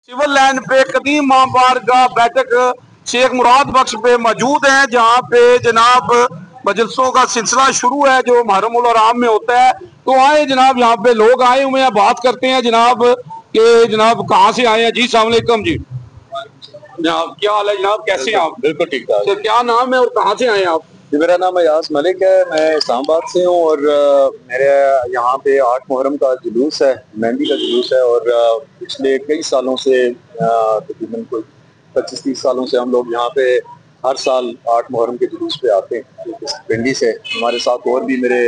Civil line पे कदीम मां बारगाह बैठक शेख मुराद बख्श पे मौजूद हैं, जहाँ पे जनाब मजलिसों का सिलसिला शुरू है जो मुहर्रम उल हराम में होता है। तो आए जनाब, यहाँ पे लोग आए हुए हैं, बात करते हैं जनाब के जनाब कहाँ से आए हैं। जी अस्सलाम वालेकुम जी जनाब, क्या हाल है जनाब, कैसे हैं आप? बिल्कुल ठीक ठाक। तो क्या नाम है और कहाँ से आए हैं आप? जी मेरा नाम अयाज मलिक है, मैं इस्लामाबाद से हूँ और मेरे यहाँ पे 8 मुहर्रम का जुलूस है, मेहंदी का जुलूस है और पिछले कई सालों से तकरीबन कोई 25-30 सालों से हम लोग यहाँ पे हर साल 8 मुहर्रम के जुलूस पे आते हैं इस पिंडी से। हमारे साथ और भी मेरे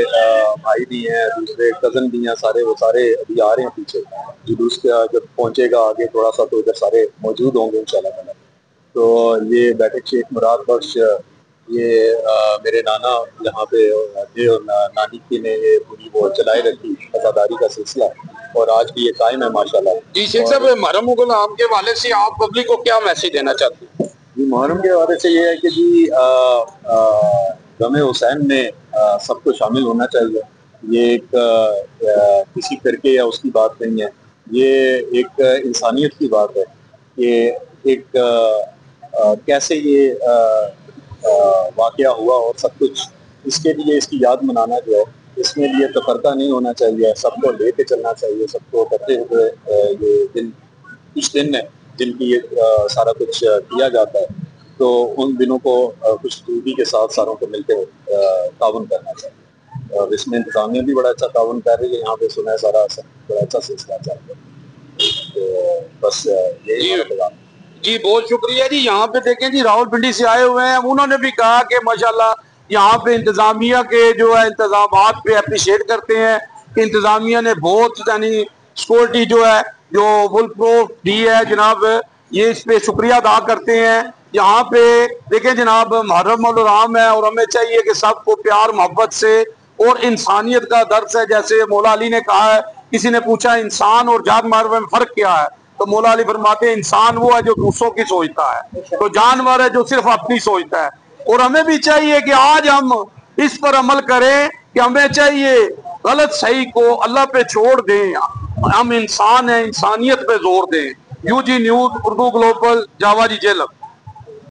भाई भी हैं, दूसरे कज़न भी हैं, सारे वो सारे अभी आ रहे हैं पीछे। जुलूस का जब पहुँचेगा आगे थोड़ा सा तो इधर सारे मौजूद होंगे इंशाल्लाह। तो ये बैठक शेख मुराद बख्श, ये मेरे नाना यहाँ पे थे और नानी की ने ये पूरी वो चलाए रखी अज़ादारी का सिलसिला और आज भी ये कायम है माशाल्लाह। जी शेख साहब, मुहर्रम उल हराम के हवाले से आप पब्लिक को क्या मैसेज देना चाहते हैं? जी मुहर्रम के हवाले से ये है कि जी गमे हुसैन में सबको शामिल होना चाहिए। ये एक किसी फिरके या उसकी बात नहीं है, ये एक इंसानियत की बात है कि एक कैसे ये वाकया हुआ और सब कुछ, इसके लिए इसकी याद मनाना जो है, इसमें लिए तफरका नहीं होना चाहिए, सबको लेके चलना चाहिए, सबको करते हुए ये दिन कुछ दिन है जिनकी ये सारा कुछ किया जाता है, तो उन दिनों को कुछ दूरी के साथ सारों को मिलकर ताउन करना चाहिए। और इसमें इंतजामिया भी बड़ा अच्छा ताउन कर रही है, यहाँ पे सुना है सारा बड़ा अच्छा सिलसिला चल रहा है। तो बस यही जी बहुत शुक्रिया जी। यहाँ पे देखें जी, रावलपिंडी से आए हुए हैं, उन्होंने भी कहा कि माशाल्लाह यहाँ पे इंतजामिया के जो है इंतजामात पे अप्रिशिएट करते हैं कि इंतजामिया ने बहुत यानी सिक्योरिटी जो है जो फुल प्रूफ दी है जनाब, ये इस पे शुक्रिया अदा करते हैं। यहाँ पे देखें जनाब, मुहर्रम उल हराम है और हमें चाहिए कि सबको प्यार मोहब्बत से और इंसानियत का दर्स है। जैसे मौला अली ने कहा है, किसी ने पूछा इंसान और जानवर में फर्क क्या है, तो मौला अली फरमाते हैं इंसान वो है जो दूसरों की सोचता है, तो जानवर है जो सिर्फ अपनी सोचता है। और हमें भी चाहिए कि आज हम इस पर अमल करें कि हमें चाहिए गलत सही को अल्लाह पे छोड़ दें, हम इंसान हैं, इंसानियत पे जोर दें। यूजी न्यूज उर्दू ग्लोबल, जावा जी जेल।